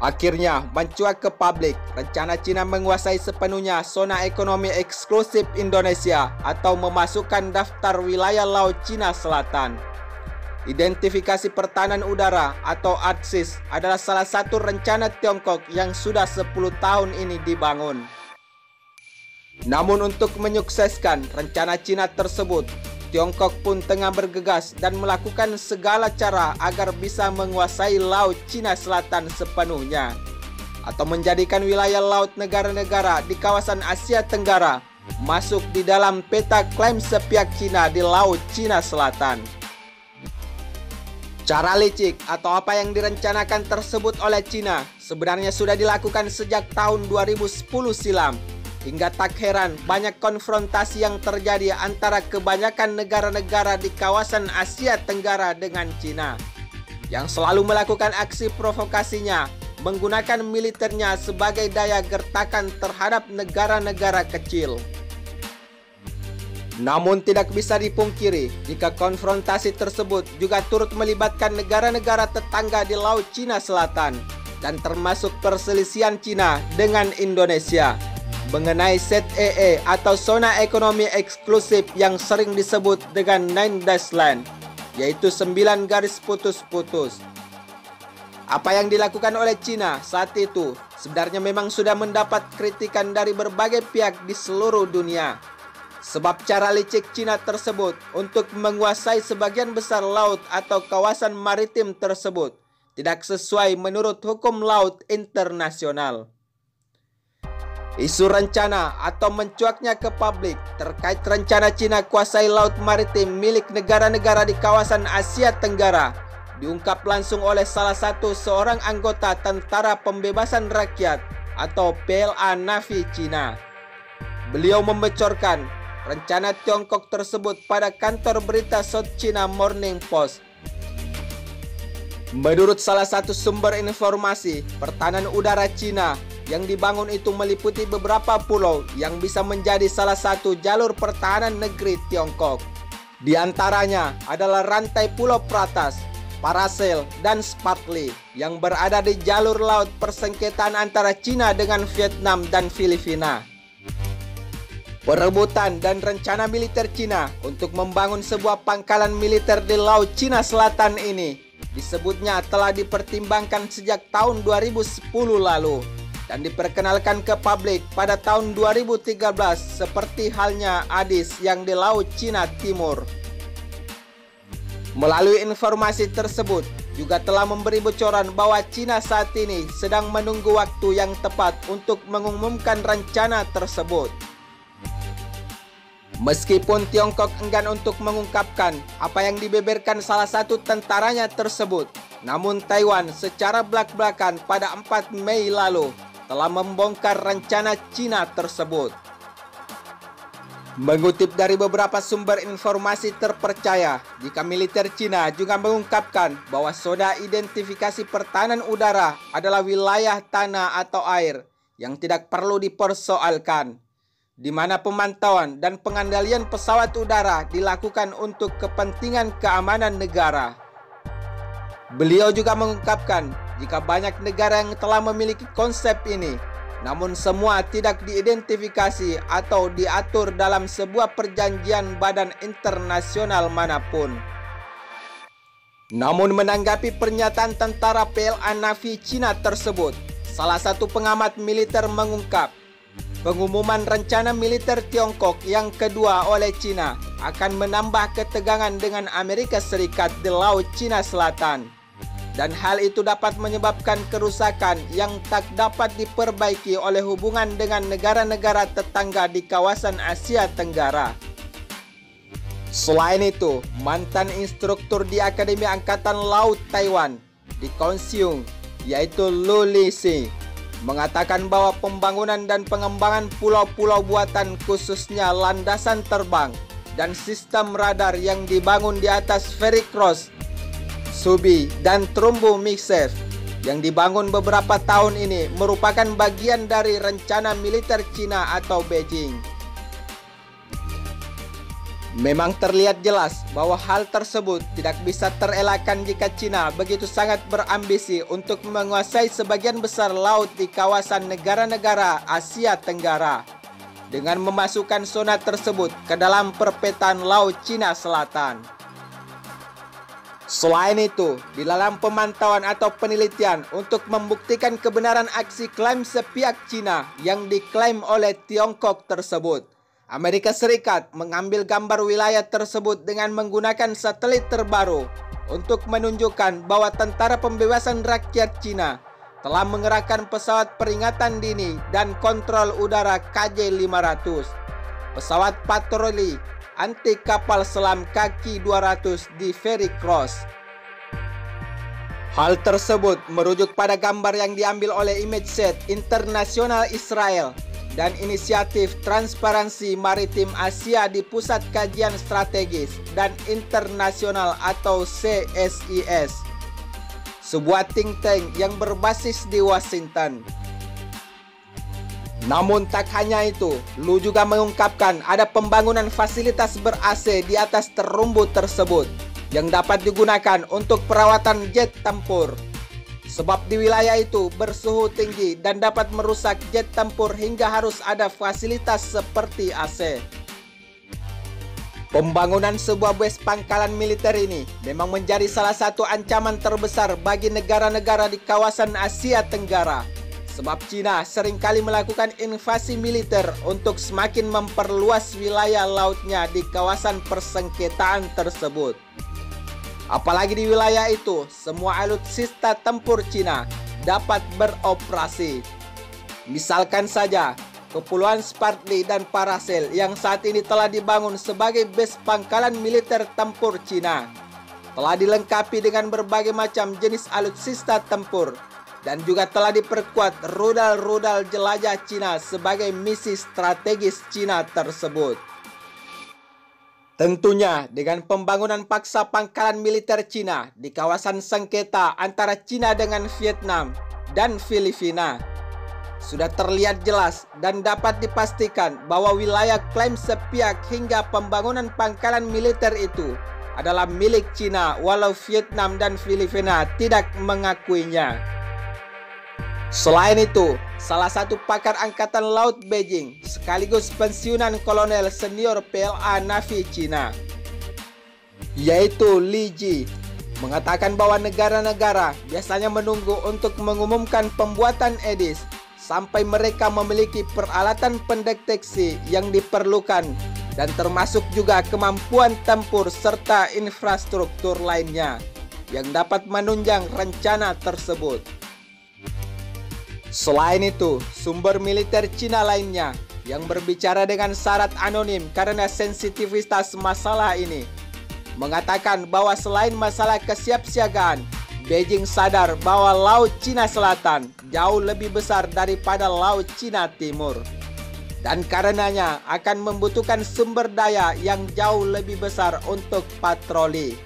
Akhirnya mencuat ke publik rencana Cina menguasai sepenuhnya zona ekonomi eksklusif Indonesia atau memasukkan daftar wilayah Laut Cina Selatan. Identifikasi pertahanan udara atau ATSIS adalah salah satu rencana Tiongkok yang sudah 10 tahun ini dibangun. Namun untuk menyukseskan rencana Cina tersebut, Tiongkok pun tengah bergegas dan melakukan segala cara agar bisa menguasai Laut Cina Selatan sepenuhnya, atau menjadikan wilayah laut negara-negara di kawasan Asia Tenggara masuk di dalam peta klaim sepihak Cina di Laut Cina Selatan. Cara licik atau apa yang direncanakan tersebut oleh Cina sebenarnya sudah dilakukan sejak tahun 2010 silam. Hingga tak heran banyak konfrontasi yang terjadi antara kebanyakan negara-negara di kawasan Asia Tenggara dengan Cina, yang selalu melakukan aksi provokasinya menggunakan militernya sebagai daya gertakan terhadap negara-negara kecil. Namun tidak bisa dipungkiri jika konfrontasi tersebut juga turut melibatkan negara-negara tetangga di Laut Cina Selatan, dan termasuk perselisihan Cina dengan Indonesia mengenai ZEE atau zona ekonomi eksklusif yang sering disebut dengan 9 Dash Line, yaitu 9 garis putus-putus. Apa yang dilakukan oleh Cina saat itu sebenarnya memang sudah mendapat kritikan dari berbagai pihak di seluruh dunia. Sebab cara licik Cina tersebut untuk menguasai sebagian besar laut atau kawasan maritim tersebut tidak sesuai menurut hukum laut internasional. Isu rencana atau mencuatnya ke publik terkait rencana Cina kuasai laut maritim milik negara-negara di kawasan Asia Tenggara diungkap langsung oleh salah satu seorang anggota Tentara Pembebasan Rakyat atau PLA Navy Cina. Beliau membocorkan rencana Tiongkok tersebut pada kantor berita South China Morning Post. Menurut salah satu sumber informasi, pertahanan udara Cina yang dibangun itu meliputi beberapa pulau yang bisa menjadi salah satu jalur pertahanan negeri Tiongkok. Di antaranya adalah rantai Pulau Pratas, Paracel, dan Spratly yang berada di jalur laut persengketaan antara Cina dengan Vietnam dan Filipina. Perebutan dan rencana militer Cina untuk membangun sebuah pangkalan militer di Laut Cina Selatan ini disebutnya telah dipertimbangkan sejak tahun 2010 lalu dan diperkenalkan ke publik pada tahun 2013 seperti halnya ADIS yang di Laut Cina Timur. Melalui informasi tersebut juga telah memberi bocoran bahwa Cina saat ini sedang menunggu waktu yang tepat untuk mengumumkan rencana tersebut. Meskipun Tiongkok enggan untuk mengungkapkan apa yang dibeberkan salah satu tentaranya tersebut, namun Taiwan secara belak-belakan pada 4 Mei lalu telah membongkar rencana Cina tersebut. Mengutip dari beberapa sumber informasi terpercaya, jika militer Cina juga mengungkapkan bahwa zona identifikasi pertahanan udara adalah wilayah tanah atau air yang tidak perlu dipersoalkan, di mana pemantauan dan pengendalian pesawat udara dilakukan untuk kepentingan keamanan negara. Beliau juga mengungkapkan jika banyak negara yang telah memiliki konsep ini, namun semua tidak diidentifikasi atau diatur dalam sebuah perjanjian badan internasional manapun. Namun menanggapi pernyataan tentara PLA Navy Cina tersebut, salah satu pengamat militer mengungkap, pengumuman rencana militer Tiongkok yang kedua oleh Cina akan menambah ketegangan dengan Amerika Serikat di Laut Cina Selatan. Dan hal itu dapat menyebabkan kerusakan yang tak dapat diperbaiki oleh hubungan dengan negara-negara tetangga di kawasan Asia Tenggara. Selain itu, mantan instruktur di Akademi Angkatan Laut Taiwan di Kaohsiung, yaitu Lu Lixi, mengatakan bahwa pembangunan dan pengembangan pulau-pulau buatan khususnya landasan terbang dan sistem radar yang dibangun di atas Ferry Cross, Subi, dan Trumbu Mixef yang dibangun beberapa tahun ini merupakan bagian dari rencana militer Cina atau Beijing. Memang terlihat jelas bahwa hal tersebut tidak bisa terelakkan jika Cina begitu sangat berambisi untuk menguasai sebagian besar laut di kawasan negara-negara Asia Tenggara dengan memasukkan zona tersebut ke dalam perpetaan Laut Cina Selatan. Selain itu, di dalam pemantauan atau penelitian untuk membuktikan kebenaran aksi klaim sepihak Cina yang diklaim oleh Tiongkok tersebut, Amerika Serikat mengambil gambar wilayah tersebut dengan menggunakan satelit terbaru untuk menunjukkan bahwa Tentara Pembebasan Rakyat Cina telah mengerahkan pesawat peringatan dini dan kontrol udara KJ-500, pesawat patroli anti kapal selam kaki 200 di Ferry Cross. Hal tersebut merujuk pada gambar yang diambil oleh ImageSat Internasional Israel dan Inisiatif Transparansi Maritim Asia di Pusat Kajian Strategis dan Internasional atau CSIS, sebuah think tank yang berbasis di Washington. Namun tak hanya itu, Lu juga mengungkapkan ada pembangunan fasilitas ber-AC di atas terumbu tersebut yang dapat digunakan untuk perawatan jet tempur. Sebab di wilayah itu bersuhu tinggi dan dapat merusak jet tempur hingga harus ada fasilitas seperti AC. Pembangunan sebuah base pangkalan militer ini memang menjadi salah satu ancaman terbesar bagi negara-negara di kawasan Asia Tenggara. Sebab Cina seringkali melakukan invasi militer untuk semakin memperluas wilayah lautnya di kawasan persengketaan tersebut. Apalagi di wilayah itu, semua alutsista tempur Cina dapat beroperasi. Misalkan saja, Kepulauan Spratly dan Paracel yang saat ini telah dibangun sebagai base pangkalan militer tempur Cina, telah dilengkapi dengan berbagai macam jenis alutsista tempur, dan juga telah diperkuat rudal-rudal jelajah Cina sebagai misi strategis Cina tersebut. Tentunya dengan pembangunan paksa pangkalan militer Cina di kawasan sengketa antara Cina dengan Vietnam dan Filipina, sudah terlihat jelas dan dapat dipastikan bahwa wilayah klaim sepihak hingga pembangunan pangkalan militer itu adalah milik Cina walau Vietnam dan Filipina tidak mengakuinya. Selain itu, salah satu pakar Angkatan Laut Beijing sekaligus pensiunan kolonel senior PLA Navy Cina, yaitu Li Ji, mengatakan bahwa negara-negara biasanya menunggu untuk mengumumkan pembuatan EDIS sampai mereka memiliki peralatan pendeteksi yang diperlukan dan termasuk juga kemampuan tempur serta infrastruktur lainnya yang dapat menunjang rencana tersebut. Selain itu, sumber militer Cina lainnya yang berbicara dengan syarat anonim karena sensitivitas masalah ini mengatakan bahwa selain masalah kesiapsiagaan, Beijing sadar bahwa Laut Cina Selatan jauh lebih besar daripada Laut Cina Timur dan karenanya akan membutuhkan sumber daya yang jauh lebih besar untuk patroli.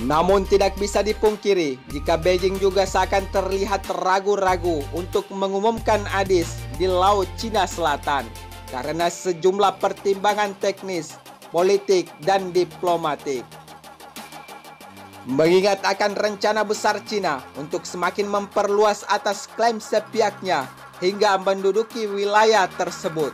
Namun tidak bisa dipungkiri jika Beijing juga seakan terlihat ragu-ragu untuk mengumumkan EDIS di Laut Cina Selatan karena sejumlah pertimbangan teknis, politik, dan diplomatik. Mengingat akan rencana besar Cina untuk semakin memperluas atas klaim sepihaknya hingga menduduki wilayah tersebut,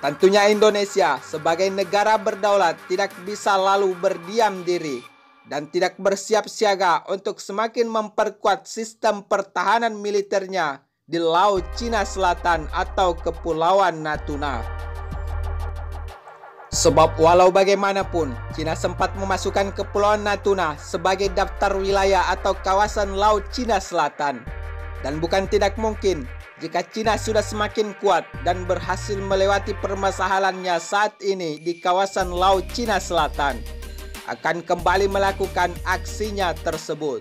tentunya Indonesia sebagai negara berdaulat tidak bisa lalu berdiam diri dan tidak bersiap siaga untuk semakin memperkuat sistem pertahanan militernya di Laut Cina Selatan atau Kepulauan Natuna. Sebab walau bagaimanapun, Cina sempat memasukkan Kepulauan Natuna sebagai daftar wilayah atau kawasan Laut Cina Selatan. Dan bukan tidak mungkin jika Cina sudah semakin kuat dan berhasil melewati permasalahannya saat ini di kawasan Laut Cina Selatan, akan kembali melakukan aksinya tersebut.